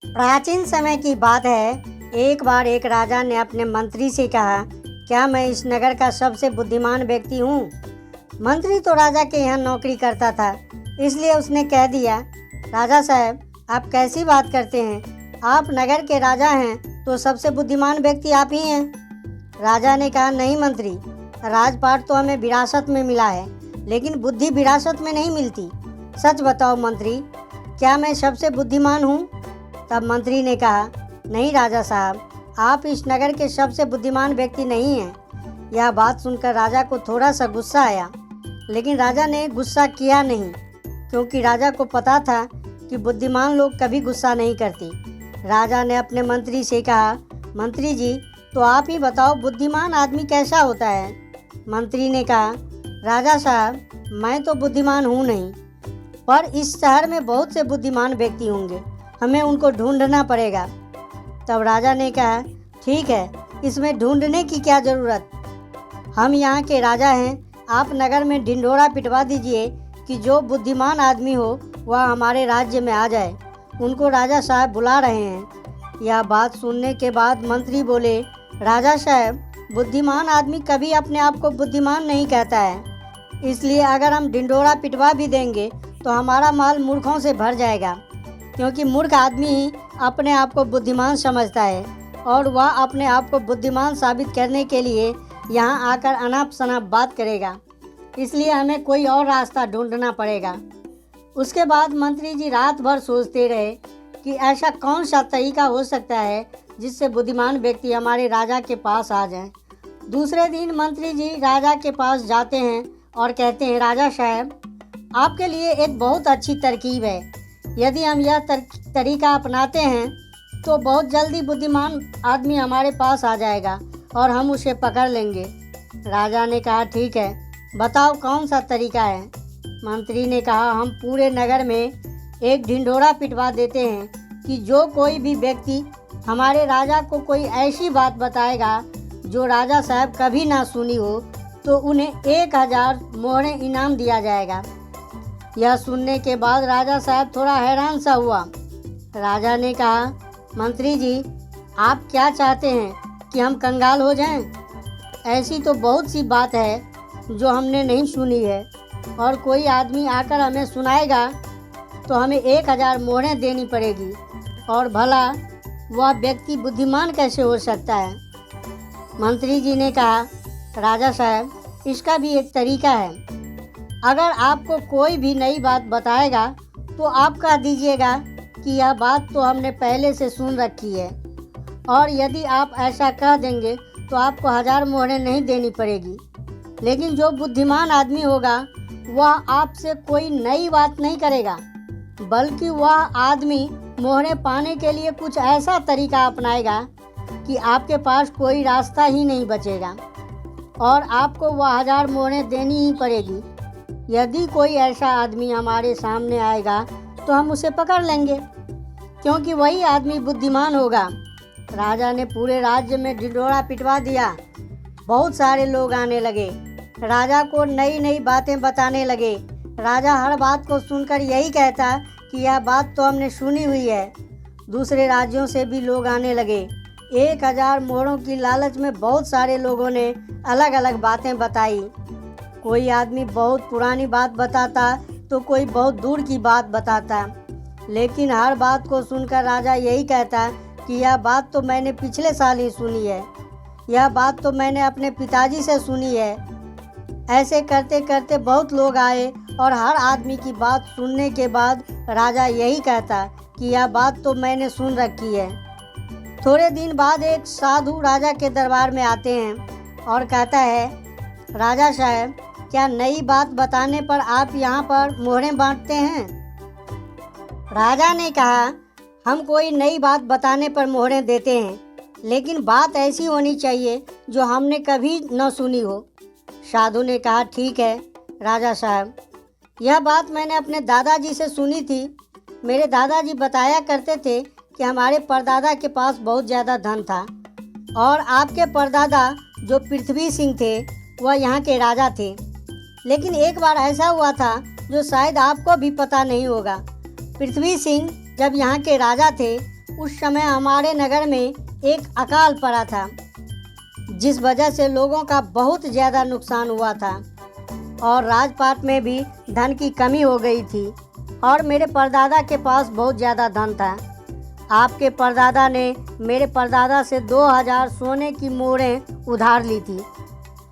प्राचीन समय की बात है। एक बार एक राजा ने अपने मंत्री से कहा, क्या मैं इस नगर का सबसे बुद्धिमान व्यक्ति हूँ? मंत्री तो राजा के यहाँ नौकरी करता था, इसलिए उसने कह दिया, राजा साहब, आप कैसी बात करते हैं? आप नगर के राजा हैं तो सबसे बुद्धिमान व्यक्ति आप ही हैं। राजा ने कहा, नहीं मंत्री, राजपाट तो हमें विरासत में मिला है, लेकिन बुद्धि विरासत में नहीं मिलती। सच बताओ मंत्री, क्या मैं सबसे बुद्धिमान हूँ? तब मंत्री ने कहा, नहीं राजा साहब, आप इस नगर के सबसे बुद्धिमान व्यक्ति नहीं हैं। यह बात सुनकर राजा को थोड़ा सा गुस्सा आया, लेकिन राजा ने गुस्सा किया नहीं, क्योंकि राजा को पता था कि बुद्धिमान लोग कभी गुस्सा नहीं करते। राजा ने अपने मंत्री से कहा, मंत्री जी, तो आप ही बताओ बुद्धिमान आदमी कैसा होता है? मंत्री ने कहा, राजा साहब, मैं तो बुद्धिमान हूँ नहीं, पर इस शहर में बहुत से बुद्धिमान व्यक्ति होंगे, हमें उनको ढूंढना पड़ेगा। तब राजा ने कहा, ठीक है, इसमें ढूंढने की क्या ज़रूरत, हम यहाँ के राजा हैं। आप नगर में ढिंढोरा पिटवा दीजिए कि जो बुद्धिमान आदमी हो वह हमारे राज्य में आ जाए। उनको राजा साहब बुला रहे हैं। यह बात सुनने के बाद मंत्री बोले, राजा साहब, बुद्धिमान आदमी कभी अपने आप को बुद्धिमान नहीं कहता है, इसलिए अगर हम ढिंढोरा पिटवा भी देंगे तो हमारा माल मूर्खों से भर जाएगा, क्योंकि मूर्ख आदमी ही अपने आप को बुद्धिमान समझता है और वह अपने आप को बुद्धिमान साबित करने के लिए यहाँ आकर अनाप शनाप बात करेगा। इसलिए हमें कोई और रास्ता ढूंढना पड़ेगा। उसके बाद मंत्री जी रात भर सोचते रहे कि ऐसा कौन सा तरीका हो सकता है जिससे बुद्धिमान व्यक्ति हमारे राजा के पास आ जाए। दूसरे दिन मंत्री जी राजा के पास जाते हैं और कहते हैं, राजा साहब, आपके लिए एक बहुत अच्छी तरकीब है। यदि हम यह तरीका अपनाते हैं तो बहुत जल्दी बुद्धिमान आदमी हमारे पास आ जाएगा और हम उसे पकड़ लेंगे। राजा ने कहा, ठीक है, बताओ कौन सा तरीका है? मंत्री ने कहा, हम पूरे नगर में एक ढिंढोरा पिटवा देते हैं कि जो कोई भी व्यक्ति हमारे राजा को कोई ऐसी बात बताएगा जो राजा साहब कभी ना सुनी हो, तो उन्हें 1000 मोहरें इनाम दिया जाएगा। यह सुनने के बाद राजा साहब थोड़ा हैरान सा हुआ। राजा ने कहा, मंत्री जी, आप क्या चाहते हैं कि हम कंगाल हो जाएं? ऐसी तो बहुत सी बात है जो हमने नहीं सुनी है, और कोई आदमी आकर हमें सुनाएगा तो हमें 1000 मोहरें देनी पड़ेगी, और भला वह व्यक्ति बुद्धिमान कैसे हो सकता है? मंत्री जी ने कहा, राजा साहब, इसका भी एक तरीका है। अगर आपको कोई भी नई बात बताएगा तो आप कह दीजिएगा कि यह बात तो हमने पहले से सुन रखी है, और यदि आप ऐसा कह देंगे तो आपको 1000 मोहरें नहीं देनी पड़ेगी। लेकिन जो बुद्धिमान आदमी होगा वह आपसे कोई नई बात नहीं करेगा, बल्कि वह आदमी मोहरें पाने के लिए कुछ ऐसा तरीका अपनाएगा कि आपके पास कोई रास्ता ही नहीं बचेगा और आपको वह 1000 मोहरें देनी ही पड़ेगी। यदि कोई ऐसा आदमी हमारे सामने आएगा तो हम उसे पकड़ लेंगे, क्योंकि वही आदमी बुद्धिमान होगा। राजा ने पूरे राज्य में ढिंढोरा पिटवा दिया। बहुत सारे लोग आने लगे, राजा को नई नई बातें बताने लगे। राजा हर बात को सुनकर यही कहता कि यह बात तो हमने सुनी हुई है। दूसरे राज्यों से भी लोग आने लगे। 1000 मोहरों की लालच में बहुत सारे लोगों ने अलग अलग बातें बताई। कोई आदमी बहुत पुरानी बात बताता तो कोई बहुत दूर की बात बताता, लेकिन हर बात को सुनकर राजा यही कहता कि यह बात तो मैंने पिछले साल ही सुनी है, यह बात तो मैंने अपने पिताजी से सुनी है। ऐसे करते करते बहुत लोग आए और हर आदमी की बात सुनने के बाद राजा यही कहता कि यह बात तो मैंने सुन रखी है। थोड़े दिन बाद एक साधु राजा के दरबार में आते हैं और कहता है, राजा साहब, क्या नई बात बताने पर आप यहाँ पर मोहरें बांटते हैं? राजा ने कहा, हम कोई नई बात बताने पर मोहरें देते हैं, लेकिन बात ऐसी होनी चाहिए जो हमने कभी न सुनी हो। साधु ने कहा, ठीक है राजा साहब, यह बात मैंने अपने दादाजी से सुनी थी। मेरे दादाजी बताया करते थे कि हमारे परदादा के पास बहुत ज़्यादा धन था, और आपके परदादा जो पृथ्वी सिंह थे वह यहाँ के राजा थे। लेकिन एक बार ऐसा हुआ था जो शायद आपको भी पता नहीं होगा। पृथ्वी सिंह जब यहाँ के राजा थे उस समय हमारे नगर में एक अकाल पड़ा था, जिस वजह से लोगों का बहुत ज़्यादा नुकसान हुआ था और राजपाट में भी धन की कमी हो गई थी और मेरे परदादा के पास बहुत ज़्यादा धन था। आपके परदादा ने मेरे परदादा से 2000 सोने की मोहरें उधार ली थी।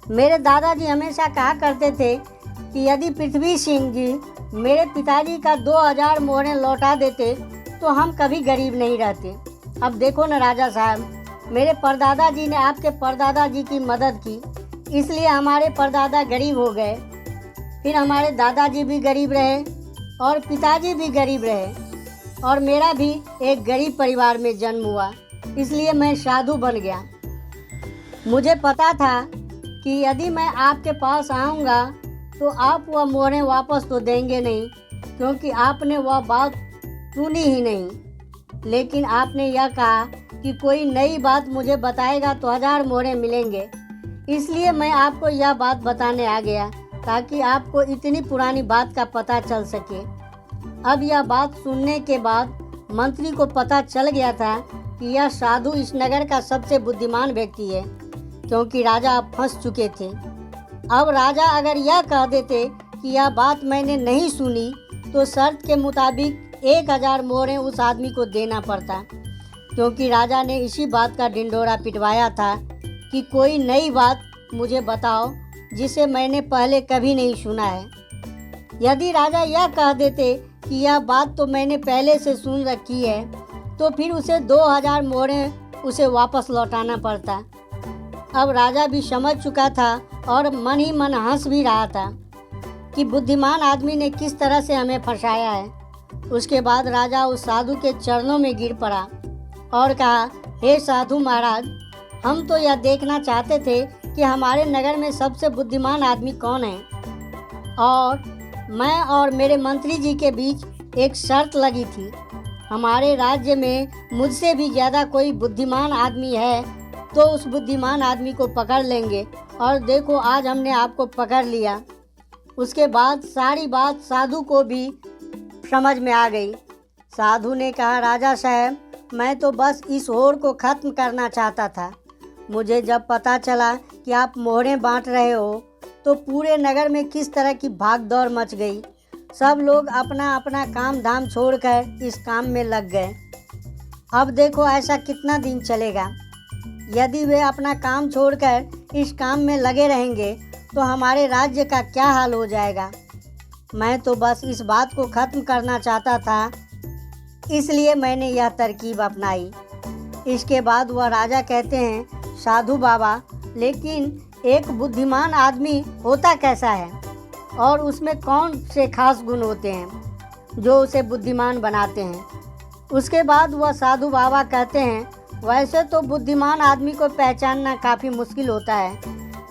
मेरे दादाजी हमेशा कहा करते थे कि यदि पृथ्वी सिंह जी मेरे पिताजी का 2000 मोहरें लौटा देते तो हम कभी गरीब नहीं रहते। अब देखो ना राजा साहब, मेरे परदादा जी ने आपके परदादा जी की मदद की, इसलिए हमारे परदादा गरीब हो गए। फिर हमारे दादाजी भी गरीब रहे और पिताजी भी गरीब रहे और मेरा भी एक गरीब परिवार में जन्म हुआ, इसलिए मैं साधु बन गया। मुझे पता था कि यदि मैं आपके पास आऊँगा तो आप वह मोहरें वापस तो देंगे नहीं, क्योंकि आपने वह बात सुनी ही नहीं। लेकिन आपने यह कहा कि कोई नई बात मुझे बताएगा तो 1000 मोहरें मिलेंगे, इसलिए मैं आपको यह बात बताने आ गया ताकि आपको इतनी पुरानी बात का पता चल सके। अब यह बात सुनने के बाद मंत्री को पता चल गया था कि यह साधु इस नगर का सबसे बुद्धिमान व्यक्ति है, क्योंकि राजा अब फंस चुके थे। अब राजा अगर यह कह देते कि यह बात मैंने नहीं सुनी तो शर्त के मुताबिक 1000 मोहरें उस आदमी को देना पड़ता, क्योंकि राजा ने इसी बात का ढिंढोरा पिटवाया था कि कोई नई बात मुझे बताओ जिसे मैंने पहले कभी नहीं सुना है। यदि राजा यह कह देते कि यह बात तो मैंने पहले से सुन रखी है तो फिर उसे 2000 मोहरें उसे वापस लौटाना पड़ता। अब राजा भी समझ चुका था और मन ही मन हंस भी रहा था कि बुद्धिमान आदमी ने किस तरह से हमें फंसाया है। उसके बाद राजा उस साधु के चरणों में गिर पड़ा और कहा, हे साधु महाराज, हम तो यह देखना चाहते थे कि हमारे नगर में सबसे बुद्धिमान आदमी कौन है, और मैं और मेरे मंत्री जी के बीच एक शर्त लगी थी। हमारे राज्य में मुझसे भी ज़्यादा कोई बुद्धिमान आदमी है तो उस बुद्धिमान आदमी को पकड़ लेंगे, और देखो आज हमने आपको पकड़ लिया। उसके बाद सारी बात साधु को भी समझ में आ गई। साधु ने कहा, राजा साहब, मैं तो बस इस होड़ को ख़त्म करना चाहता था। मुझे जब पता चला कि आप मोहरें बांट रहे हो तो पूरे नगर में किस तरह की भाग दौड़ मच गई। सब लोग अपना अपना काम धाम छोड़कर इस काम में लग गए। अब देखो ऐसा कितना दिन चलेगा। यदि वे अपना काम छोड़कर इस काम में लगे रहेंगे तो हमारे राज्य का क्या हाल हो जाएगा। मैं तो बस इस बात को ख़त्म करना चाहता था, इसलिए मैंने यह तरकीब अपनाई। इसके बाद वह राजा कहते हैं, साधु बाबा, लेकिन एक बुद्धिमान आदमी होता कैसा है और उसमें कौन से खास गुण होते हैं जो उसे बुद्धिमान बनाते हैं। उसके बाद वह साधु बाबा कहते हैं, वैसे तो बुद्धिमान आदमी को पहचानना काफ़ी मुश्किल होता है,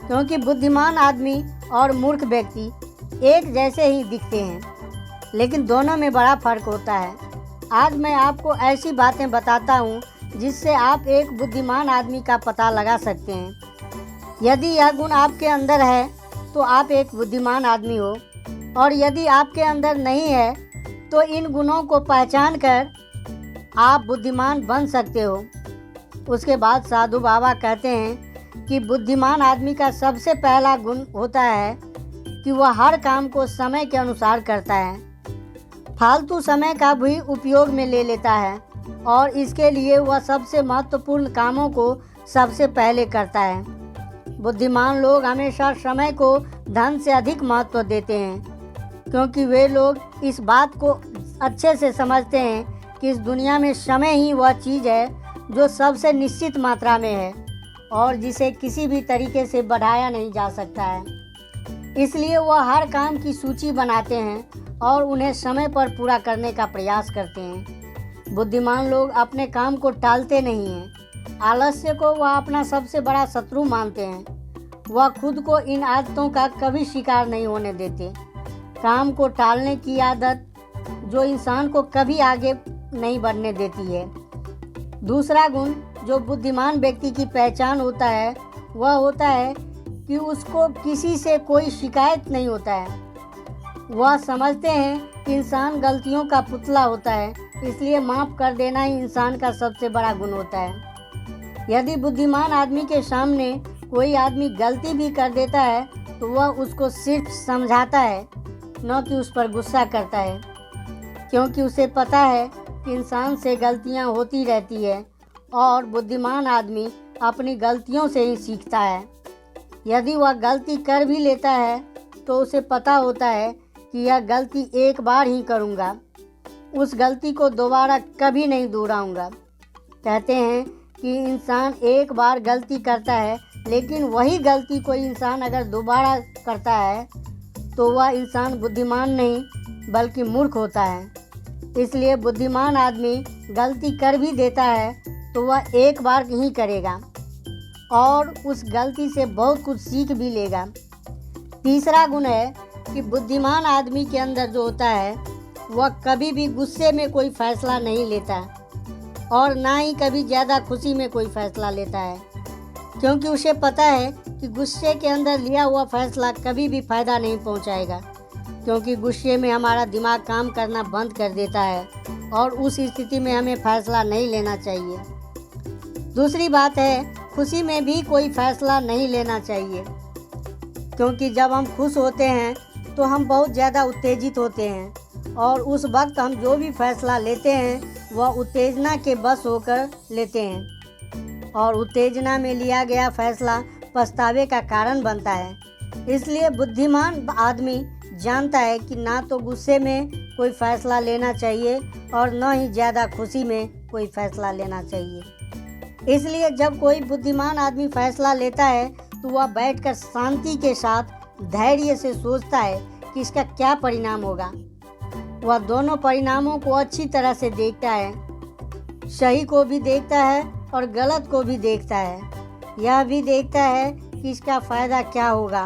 क्योंकि बुद्धिमान आदमी और मूर्ख व्यक्ति एक जैसे ही दिखते हैं, लेकिन दोनों में बड़ा फ़र्क होता है। आज मैं आपको ऐसी बातें बताता हूँ जिससे आप एक बुद्धिमान आदमी का पता लगा सकते हैं। यदि यह गुण आपके अंदर है तो आप एक बुद्धिमान आदमी हो, और यदि आपके अंदर नहीं है तो इन गुणों को पहचान कर आप बुद्धिमान बन सकते हो। उसके बाद साधु बाबा कहते हैं कि बुद्धिमान आदमी का सबसे पहला गुण होता है कि वह हर काम को समय के अनुसार करता है, फालतू समय का भी उपयोग में ले लेता है, और इसके लिए वह सबसे महत्वपूर्ण कामों को सबसे पहले करता है। बुद्धिमान लोग हमेशा समय को धन से अधिक महत्व देते हैं, क्योंकि वे लोग इस बात को अच्छे से समझते हैं कि इस दुनिया में समय ही वह चीज़ है जो सबसे निश्चित मात्रा में है और जिसे किसी भी तरीके से बढ़ाया नहीं जा सकता है। इसलिए वह हर काम की सूची बनाते हैं और उन्हें समय पर पूरा करने का प्रयास करते हैं। बुद्धिमान लोग अपने काम को टालते नहीं हैं। आलस्य को वह अपना सबसे बड़ा शत्रु मानते हैं। वह खुद को इन आदतों का कभी शिकार नहीं होने देते। काम को टालने की आदत जो इंसान को कभी आगे नहीं बढ़ने देती है। दूसरा गुण जो बुद्धिमान व्यक्ति की पहचान होता है वह होता है कि उसको किसी से कोई शिकायत नहीं होता है। वह समझते हैं कि इंसान गलतियों का पुतला होता है, इसलिए माफ़ कर देना ही इंसान का सबसे बड़ा गुण होता है। यदि बुद्धिमान आदमी के सामने कोई आदमी गलती भी कर देता है तो वह उसको सिर्फ समझाता है, न कि उस पर गुस्सा करता है, क्योंकि उसे पता है कि इंसान से गलतियां होती रहती है और बुद्धिमान आदमी अपनी गलतियों से ही सीखता है। यदि वह गलती कर भी लेता है तो उसे पता होता है कि यह गलती एक बार ही करूँगा, उस गलती को दोबारा कभी नहीं दोहराऊँगा। कहते हैं कि इंसान एक बार गलती करता है, लेकिन वही गलती कोई इंसान अगर दोबारा करता है तो वह इंसान बुद्धिमान नहीं बल्कि मूर्ख होता है। इसलिए बुद्धिमान आदमी गलती कर भी देता है तो वह एक बार ही करेगा और उस गलती से बहुत कुछ सीख भी लेगा। तीसरा गुण है कि बुद्धिमान आदमी के अंदर जो होता है वह कभी भी गुस्से में कोई फैसला नहीं लेता और ना ही कभी ज़्यादा खुशी में कोई फैसला लेता है, क्योंकि उसे पता है कि गुस्से के अंदर लिया हुआ फैसला कभी भी फ़ायदा नहीं पहुंचाएगा, क्योंकि गुस्से में हमारा दिमाग काम करना बंद कर देता है और उस स्थिति में हमें फैसला नहीं लेना चाहिए। दूसरी बात है, खुशी में भी कोई फैसला नहीं लेना चाहिए, क्योंकि जब हम खुश होते हैं तो हम बहुत ज़्यादा उत्तेजित होते हैं और उस वक्त हम जो भी फैसला लेते हैं वह उत्तेजना के बस होकर लेते हैं और उत्तेजना में लिया गया फैसला पछतावे का कारण बनता है। इसलिए बुद्धिमान आदमी जानता है कि ना तो गुस्से में कोई फैसला लेना चाहिए और न ही ज़्यादा खुशी में कोई फैसला लेना चाहिए। इसलिए जब कोई बुद्धिमान आदमी फैसला लेता है तो वह बैठकर शांति के साथ धैर्य से सोचता है कि इसका क्या परिणाम होगा। वह दोनों परिणामों को अच्छी तरह से देखता है, सही को भी देखता है और गलत को भी देखता है। यह भी देखता है कि इसका फ़ायदा क्या होगा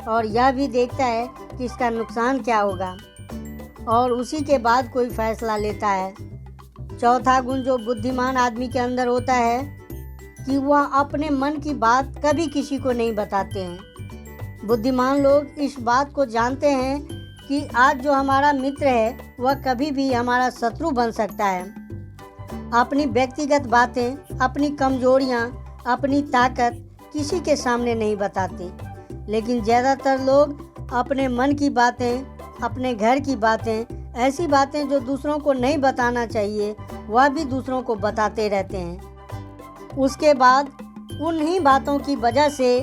और यह भी देखता है कि इसका नुकसान क्या होगा और उसी के बाद कोई फैसला लेता है। चौथा गुण जो बुद्धिमान आदमी के अंदर होता है कि वह अपने मन की बात कभी किसी को नहीं बताते हैं। बुद्धिमान लोग इस बात को जानते हैं कि आज जो हमारा मित्र है वह कभी भी हमारा शत्रु बन सकता है। अपनी व्यक्तिगत बातें, अपनी कमजोरियां, अपनी ताकत किसी के सामने नहीं बताते, लेकिन ज़्यादातर लोग अपने मन की बातें, अपने घर की बातें, ऐसी बातें जो दूसरों को नहीं बताना चाहिए वह भी दूसरों को बताते रहते हैं। उसके बाद उन्हीं बातों की वजह से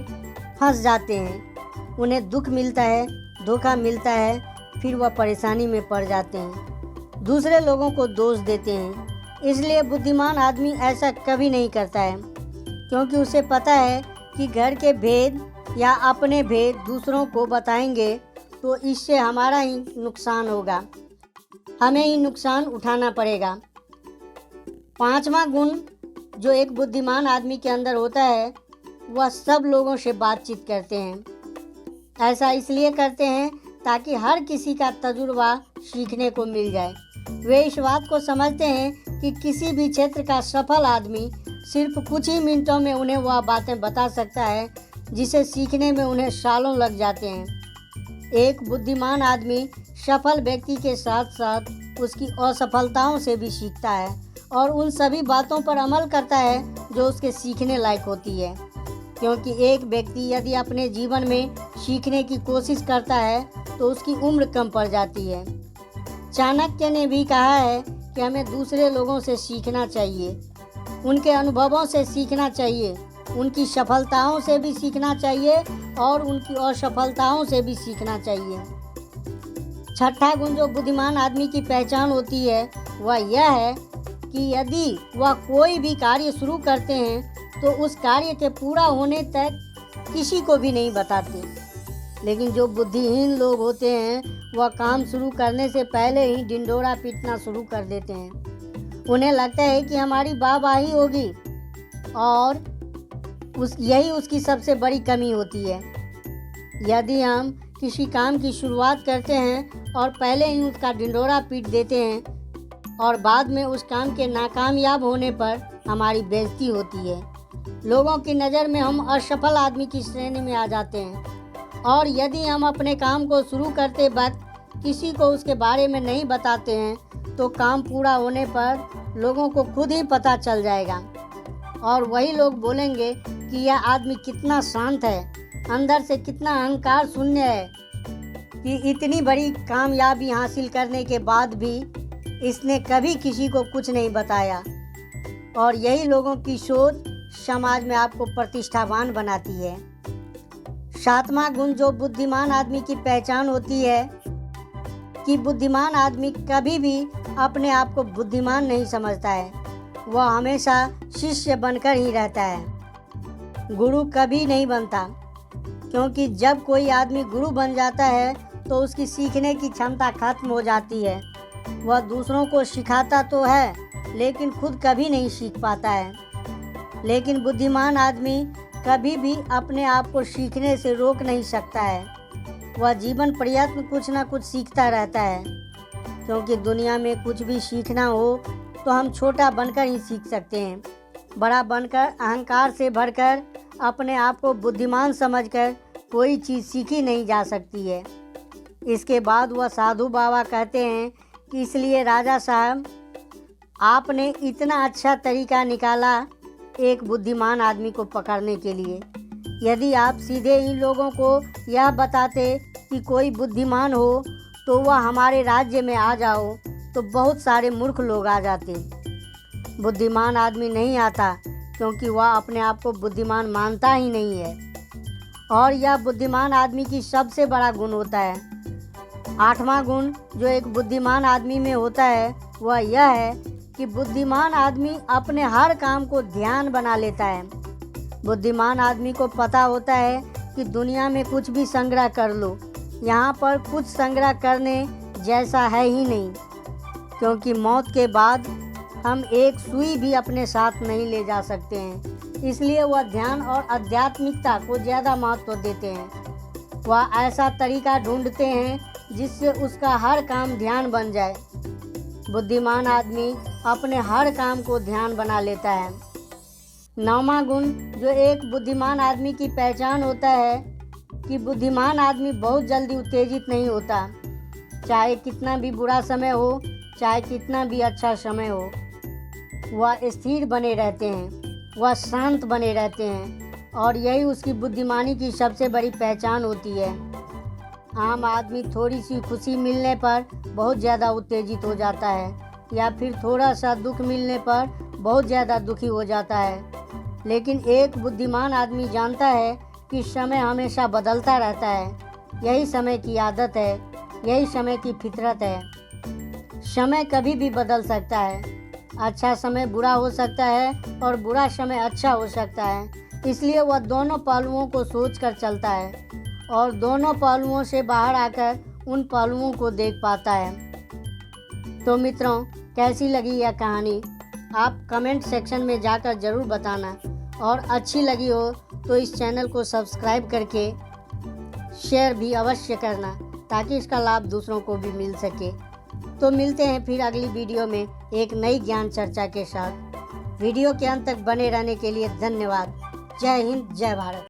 फंस जाते हैं, उन्हें दुख मिलता है, धोखा मिलता है, फिर वह परेशानी में पड़ जाते हैं, दूसरे लोगों को दोष देते हैं। इसलिए बुद्धिमान आदमी ऐसा कभी नहीं करता है, क्योंकि उसे पता है कि घर के भेद या अपने भेद दूसरों को बताएंगे तो इससे हमारा ही नुकसान होगा, हमें ही नुकसान उठाना पड़ेगा। पांचवा गुण जो एक बुद्धिमान आदमी के अंदर होता है वह सब लोगों से बातचीत करते हैं। ऐसा इसलिए करते हैं ताकि हर किसी का तजुर्बा सीखने को मिल जाए। वे इस बात को समझते हैं कि किसी भी क्षेत्र का सफल आदमी सिर्फ कुछ ही मिनटों में उन्हें वह बातें बता सकता है जिसे सीखने में उन्हें सालों लग जाते हैं। एक बुद्धिमान आदमी सफल व्यक्ति के साथ साथ उसकी असफलताओं से भी सीखता है और उन सभी बातों पर अमल करता है जो उसके सीखने लायक होती है, क्योंकि एक व्यक्ति यदि अपने जीवन में सीखने की कोशिश करता है तो उसकी उम्र कम पड़ जाती है। चाणक्य ने भी कहा है कि हमें दूसरे लोगों से सीखना चाहिए, उनके अनुभवों से सीखना चाहिए, उनकी सफलताओं से भी सीखना चाहिए और उनकी असफलताओं से भी सीखना चाहिए। छठा गुण जो बुद्धिमान आदमी की पहचान होती है वह यह है कि यदि वह कोई भी कार्य शुरू करते हैं तो उस कार्य के पूरा होने तक किसी को भी नहीं बताते, लेकिन जो बुद्धिहीन लोग होते हैं वह काम शुरू करने से पहले ही ढिंढोरा पीटना शुरू कर देते हैं। उन्हें लगता है कि हमारी वाहवाही होगी और यही उसकी सबसे बड़ी कमी होती है। यदि हम किसी काम की शुरुआत करते हैं और पहले ही उसका ढिंढोरा पीट देते हैं और बाद में उस काम के नाकामयाब होने पर हमारी बेइज्जती होती है, लोगों की नज़र में हम असफल आदमी की श्रेणी में आ जाते हैं। और यदि हम अपने काम को शुरू करते वक्त किसी को उसके बारे में नहीं बताते हैं तो काम पूरा होने पर लोगों को खुद ही पता चल जाएगा और वही लोग बोलेंगे कि यह आदमी कितना शांत है, अंदर से कितना अहंकार शून्य है कि इतनी बड़ी कामयाबी हासिल करने के बाद भी इसने कभी किसी को कुछ नहीं बताया। और यही लोगों की सोच समाज में आपको प्रतिष्ठावान बनाती है। 7वां गुण जो बुद्धिमान आदमी की पहचान होती है कि बुद्धिमान आदमी कभी भी अपने आप को बुद्धिमान नहीं समझता है, वह हमेशा शिष्य बनकर ही रहता है, गुरु कभी नहीं बनता। क्योंकि जब कोई आदमी गुरु बन जाता है तो उसकी सीखने की क्षमता खत्म हो जाती है। वह दूसरों को सिखाता तो है लेकिन खुद कभी नहीं सीख पाता है। लेकिन बुद्धिमान आदमी कभी भी अपने आप को सीखने से रोक नहीं सकता है। वह जीवन पर्यंत कुछ ना कुछ सीखता रहता है, क्योंकि दुनिया में कुछ भी सीखना हो तो हम छोटा बनकर ही सीख सकते हैं। बड़ा बनकर अहंकार से भरकर अपने आप को बुद्धिमान समझकर कोई चीज़ सीखी नहीं जा सकती है। इसके बाद वह साधु बाबा कहते हैं कि इसलिए राजा साहब, आपने इतना अच्छा तरीका निकाला एक बुद्धिमान आदमी को पकड़ने के लिए। यदि आप सीधे ही लोगों को यह बताते कि कोई बुद्धिमान हो तो वह हमारे राज्य में आ जाओ तो बहुत सारे मूर्ख लोग आ जाते। बुद्धिमान आदमी नहीं आता क्योंकि वह अपने आप को बुद्धिमान मानता ही नहीं है। और यह बुद्धिमान आदमी की सबसे बड़ा गुण होता है। 8वां गुण जो एक बुद्धिमान आदमी में होता है वह यह है कि बुद्धिमान आदमी अपने हर काम को ध्यान बना लेता है। बुद्धिमान आदमी को पता होता है कि दुनिया में कुछ भी संग्रह कर लो, यहाँ पर कुछ संग्रह करने जैसा है ही नहीं, क्योंकि मौत के बाद हम एक सुई भी अपने साथ नहीं ले जा सकते हैं। इसलिए वह ध्यान और आध्यात्मिकता को ज़्यादा महत्व देते हैं। वह ऐसा तरीका ढूंढते हैं जिससे उसका हर काम ध्यान बन जाए। बुद्धिमान आदमी अपने हर काम को ध्यान बना लेता है। 9वां गुण जो एक बुद्धिमान आदमी की पहचान होता है कि बुद्धिमान आदमी बहुत जल्दी उत्तेजित नहीं होता। चाहे कितना भी बुरा समय हो, चाहे कितना भी अच्छा समय हो, वह स्थिर बने रहते हैं, वह शांत बने रहते हैं और यही उसकी बुद्धिमानी की सबसे बड़ी पहचान होती है। आम आदमी थोड़ी सी खुशी मिलने पर बहुत ज़्यादा उत्तेजित हो जाता है या फिर थोड़ा सा दुख मिलने पर बहुत ज़्यादा दुखी हो जाता है। लेकिन एक बुद्धिमान आदमी जानता है कि समय हमेशा बदलता रहता है। यही समय की आदत है, यही समय की फितरत है। समय कभी भी बदल सकता है। अच्छा समय बुरा हो सकता है और बुरा समय अच्छा हो सकता है। इसलिए वह दोनों पहलुओं को सोचकर चलता है और दोनों पहलुओं से बाहर आकर उन पहलुओं को देख पाता है। तो मित्रों, कैसी लगी यह कहानी आप कमेंट सेक्शन में जाकर ज़रूर बताना, और अच्छी लगी हो तो इस चैनल को सब्सक्राइब करके शेयर भी अवश्य करना ताकि इसका लाभ दूसरों को भी मिल सके। तो मिलते हैं फिर अगली वीडियो में एक नई ज्ञान चर्चा के साथ। वीडियो के अंत तक बने रहने के लिए धन्यवाद। जय हिंद, जय भारत।